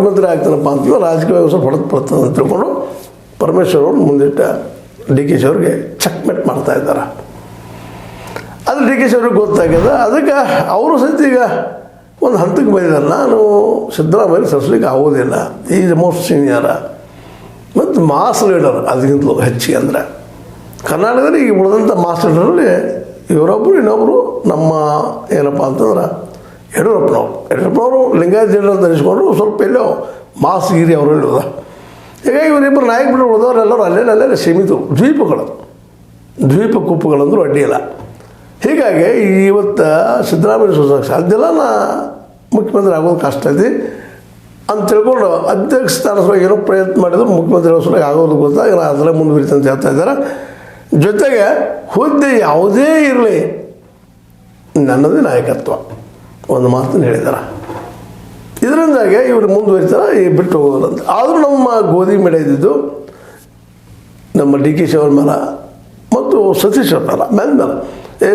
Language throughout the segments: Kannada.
ಮುಖ್ಯಮಂತ್ರಿ ಆಗ್ತಾನಪ್ಪ ಅಂತೀವಿ, ರಾಜಕೀಯ ಸ್ವಲ್ಪ ಹೊಡೆದು ಬರ್ತದೆ ಅಂತ ತಿಳ್ಕೊಂಡು ಪರಮೇಶ್ವರ್ ಅವ್ರು ಮುಂದಿಟ್ಟ ಡಿ ಕೆ ಶಿ ಅವ್ರಿಗೆ ಚೆಕ್ಮೇಟ್ ಮಾಡ್ತಾ ಇದ್ದಾರೆ. ಅದು ಡಿ ಕೆ ಶಿ ಅವ್ರಿಗೆ ಗೊತ್ತಾಗ್ಯದ. ಅದಕ್ಕೆ ಅವರು ಸಹಿತ ಈಗ ಒಂದು ಹಂತಕ್ಕೆ ಬಂದಿದ್ದಾರೆ, ನಾನು ಸಿದ್ದರಾಮಯ್ಯ ಸರಿಸಲಿಕ್ಕೆ ಆಗೋದಿಲ್ಲ, ಈಸ್ ಮೋಸ್ಟ್ ಸೀನಿಯರ ಮತ್ತು ಮಾಸ್ ಲೀಡರ್, ಅದಕ್ಕಿಂತಲೂ ಹೆಚ್ಚಿಗೆ ಅಂದರೆ ಕರ್ನಾಟಕದಲ್ಲಿ ಈಗ ಉಳಿದಂಥ ಮಾಸ್ ಲೀಡರಲ್ಲಿ ಇವರೊಬ್ಬರು, ಇನ್ನೊಬ್ಬರು ನಮ್ಮ ಏನಪ್ಪ ಅಂತಂದ್ರೆ ಯಡಿಯೂರಪ್ಪನವರು ಲಿಂಗಾಯತ ಲೀಡರ್ ಅಂತ ಅನಿಸ್ಕೊಂಡ್ರು, ಸ್ವಲ್ಪ ಎಲ್ಲೋ ಮಾಸ್ ಗಿರಿ ಅವರು ಹೇಳೋದ. ಹೀಗಾಗಿ ಇವರಿಬ್ಬರು ನಾಯಕ ಬಿಟ್ಟು ಉಳಿದವರೆಲ್ಲರೂ ಅಲ್ಲೇನಲ್ಲೇ ಸೀಮಿತರು, ದ್ವೀಪ ಕುಪ್ಪುಗಳಂದ್ರೂ ಅಡ್ಡಿಯಿಲ್ಲ. ಹೀಗಾಗಿ ಇವತ್ತು ಸಿದ್ದರಾಮಯ್ಯ ಸೋಸೋಕ್ಕೆ ಸಾಧ್ಯ ಇಲ್ಲ, ನಾ ಮುಖ್ಯಮಂತ್ರಿ ಆಗೋದು ಕಷ್ಟ ಐತಿ ಅಂತ ತಿಳ್ಕೊಂಡು ಅಧ್ಯಕ್ಷ ಸ್ಥಾನ ಏನೋ ಪ್ರಯತ್ನ ಮಾಡಿದ್ರು, ಮುಖ್ಯಮಂತ್ರಿ ಸಲುವಾಗಿ ಆಗೋದು ಗೊತ್ತಾಗ ನಾ ಅದರಲ್ಲೇ ಮುಂದುವರಿತು ಅಂತ ಹೇಳ್ತಾ ಇದ್ದಾರೆ. ಜೊತೆಗೆ ಹುದ್ದೆ ಯಾವುದೇ ಇರಲಿ ನನ್ನದೇ ನಾಯಕತ್ವ ಒಂದು ಮಾತನ್ನು ಹೇಳಿದ್ದಾರೆ. ಇದರಿಂದಾಗೆ ಇವರು ಮುಂದುವರಿತಾರೆ, ಈ ಬಿಟ್ಟು ಹೋಗೋದಿಲ್ಲ ಅಂತ. ಆದರೂ ನಮ್ಮ ಗೋಧಿ ಮೇಡ ಇದ್ದಿದ್ದು ನಮ್ಮ ಡಿ ಕೆ ಶಿ ಅವ್ರ ಮೇಲೆ ಮತ್ತು ಸತೀಶ್ ಅವ್ರ ಮೇಲೆ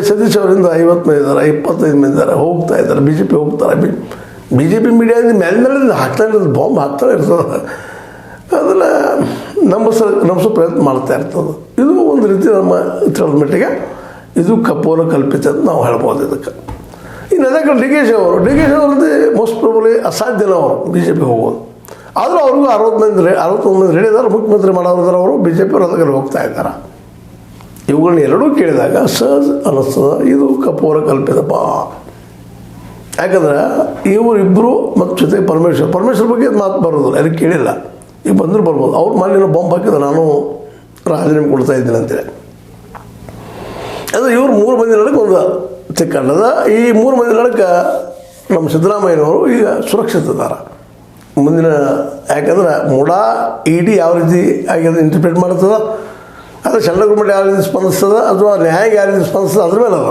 ಸತೀಶ್ ಅವರಿಂದ 50 ಮಂದಿ ಇದ್ದಾರೆ, 25 ಮಂದಿ ಇದ್ದಾರೆ, ಹೋಗ್ತಾ ಇದ್ದಾರೆ, ಬಿ ಜೆ ಪಿ ಹೋಗ್ತಾರೆ. ಬಿ ಜೆ ಪಿ ಮೀಡಿಯಾದಿಂದ ಮೇಲೆ ಹಾಕ್ತಾ ಇರೋದು, ಬಾಂಬ್ ಹಾಕ್ತಾ ಇರ್ತದೆ, ಅದೆಲ್ಲ ನಂಬಿಸೋ ಪ್ರಯತ್ನ ಮಾಡ್ತಾ ಇರ್ತದೆ. ಇದು ಒಂದು ರೀತಿ ನಮ್ಮ ತಿಳಿದ ಮಟ್ಟಿಗೆ ಇದು ಕಪೋಲ ಕಲ್ಪಿತ ಅಂತ ನಾವು ಹೇಳ್ಬೋದು. ಇದಕ್ಕೆ ಇನ್ನು ಅದಕ್ಕೆ ಡಿ ಕೆ ಶಿ ಅವರದ್ದು ಮೋಸ್ಟ್ ಪ್ರಾಬಬ್ಲಿ ಅಸಾಧ್ಯನ ಅವರು ಬಿ ಜೆ ಪಿ ಹೋಗೋದು. ಆದರೂ ಅವ್ರಿಗೂ 61 ಮಂದಿ ರೆಡಿ ಇದ್ದಾರೆ, ಮುಖ್ಯಮಂತ್ರಿ ಮಾಡೋರು ಅವರು ಬಿ ಜೆ ಪಿ ಅವರು ಅದಕ್ಕೆ ಹೋಗ್ತಾ ಇದ್ದಾರೆ. ಇವುಗಳನ್ನ ಎರಡೂ ಕೇಳಿದಾಗ ಸಹಜ ಅನ್ನಿಸ್ತದೆ ಇದು ಕಪೋಲ ಕಲ್ಪಿತಪ್ಪ. ಯಾಕಂದ್ರೆ ಇವರಿಬ್ಬರು ಮತ್ತು ಜೊತೆಗೆ ಪರಮೇಶ್ವರ್ ಬಗ್ಗೆ ಮಾತು ಬರೋದಿಲ್ಲ, ಯಾರಿಗೆ ಕೇಳಿಲ್ಲ. ಈಗ ಬಂದರೂ ಬರ್ಬೋದು, ಅವ್ರ ಮನೇಲಿ ಬಾಂಬ್ ಹಾಕಿದ್ರೆ ನಾನು ರಾಜೀನಾಮೆ ಕೊಡ್ತಾ ಇದ್ದೀನಿ ಅಂತೇಳಿ. ಅಂದರೆ ಇವ್ರು 3 ಮಂದಿ ನಡಕ್ಕೆ ಒಂದು ಚಿಕ್ಕಣ್ಣದ. ಈ 3 ಮಂದಿ ನಡಕ್ಕೆ ನಮ್ಮ ಸಿದ್ದರಾಮಯ್ಯನವರು ಈಗ ಸುರಕ್ಷಿತದಾರ ಮುಂದಿನ. ಯಾಕಂದ್ರೆ ಮುಡಾ ಇಡಿ ಯಾವ ರೀತಿ ಆಗಿದೆ ಇಂಟರ್ಪ್ರಿಟ್ ಮಾಡ್ತದೆ, ಅದು ಸೆಂಟ್ರಲ್ ಗೌರ್ಮೆಂಟ್ ಯಾವ ರೀತಿ ಸ್ಪಂದಿಸ್ತದೆ, ಅಥವಾ ನ್ಯಾಯ ಯಾವ ರೀತಿ ಸ್ಪಂದಿಸ್ತದೆ, ಅದ್ರ ಮೇಲೆ ಅದ.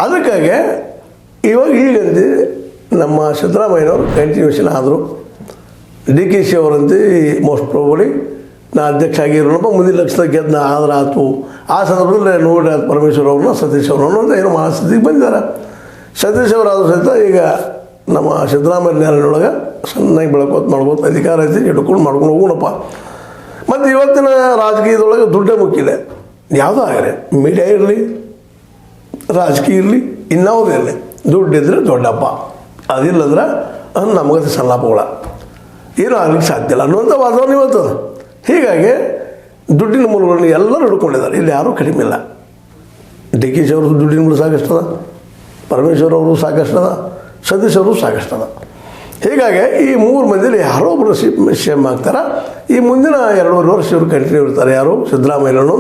ಅದಕ್ಕಾಗಿ ಇವಾಗ ಈಗಂತ ನಮ್ಮ ಸಿದ್ದರಾಮಯ್ಯನವರು ಕಂಟಿನ್ಯೂಷನ್ ಆದರು. ಡಿ ಕೆ ಶಿ ಅವರಂತೆ ಮೋಸ್ಟ್ ಪ್ರಾಬಬ್ಲಿ ನಾ ಅಧ್ಯಕ್ಷ ಆಗಿರೋಣಪ್ಪ, ಮುಂದಿನ ಲಕ್ಷದ ಗೆದ್ದ ಆದ್ರೆ ಆಯ್ತು. ಆ ಸಂದರ್ಭದಲ್ಲಿ ನೋಡಿ ಪರಮೇಶ್ವರ್ ಅವ್ರನ್ನ ಸತೀಶ್ ಅವ್ರನ್ನ ಅಂತ ಏನೋ ಮಹಾಸ್ಥಿತಿಗೆ ಬಂದಿದ್ದಾರೆ. ಸತೀಶ್ ಅವರಾದರೂ ಸಹಿತ ಈಗ ನಮ್ಮ ಸಿದ್ದರಾಮಯ್ಯ ನೆರಳಿನೊಳಗೆ ಸಣ್ಣಾಗಿ ಮಾಡ್ಕೋತ ಅಧಿಕಾರ ಐತಿ, ಹಿಡ್ಕೊಂಡು ಮಾಡ್ಕೊಂಡು ಹೋಗೋಣಪ್ಪ. ಮತ್ತು ಇವತ್ತಿನ ರಾಜಕೀಯದೊಳಗೆ ದುಡ್ಡೇ ಮುಖ್ಯ. ಯಾವುದೋ ಆಗಲಿ, ಮೀಡಿಯಾ ಇರಲಿ, ರಾಜಕೀಯ ಇರಲಿ, ಇನ್ಯಾವುದೇ ಇರಲಿ, ದುಡ್ಡಿದ್ರೆ ದೊಡ್ಡಪ್ಪ, ಅದಿಲ್ಲಂದ್ರೆ ನಮಗದು ಸಣ್ಣಪ್ಪಗಳ ಏನೂ ಆಗ್ಲಿಕ್ಕೆ ಸಾಧ್ಯ ಇಲ್ಲ ಅನ್ನುವಂಥ ವಾತಾವರಣ ಇವತ್ತು. ಹೀಗಾಗಿ ದುಡ್ಡಿನ ಮೂಲಗಳನ್ನು ಎಲ್ಲರೂ ಹಿಡ್ಕೊಂಡಿದ್ದಾರೆ, ಇಲ್ಲಿ ಯಾರೂ ಕಡಿಮೆ ಇಲ್ಲ. ಡಿ ಕೆ ಶಿ ಅವ್ರದ್ದು ದುಡ್ಡಿನ ಮೂಲ ಸಾಕಷ್ಟದ, ಪರಮೇಶ್ವರ್ ಅವರು ಸಾಕಷ್ಟದ, ಸತೀಶ್ ಅವರು ಸಾಕಷ್ಟದ. ಹೀಗಾಗಿ ಈ 3 ಮಂದಿಲಿ ಯಾರೋ ಒಬ್ಬರು ಸಿ ಎಮ್ ಆಗ್ತಾರೆ. ಈ ಮುಂದಿನ 2.5 ವರ್ಷ ಇವರು ಕಂಟಿನ್ಯೂ ಇರ್ತಾರೆ. ಯಾರು? ಸಿದ್ದರಾಮಯ್ಯನವರು.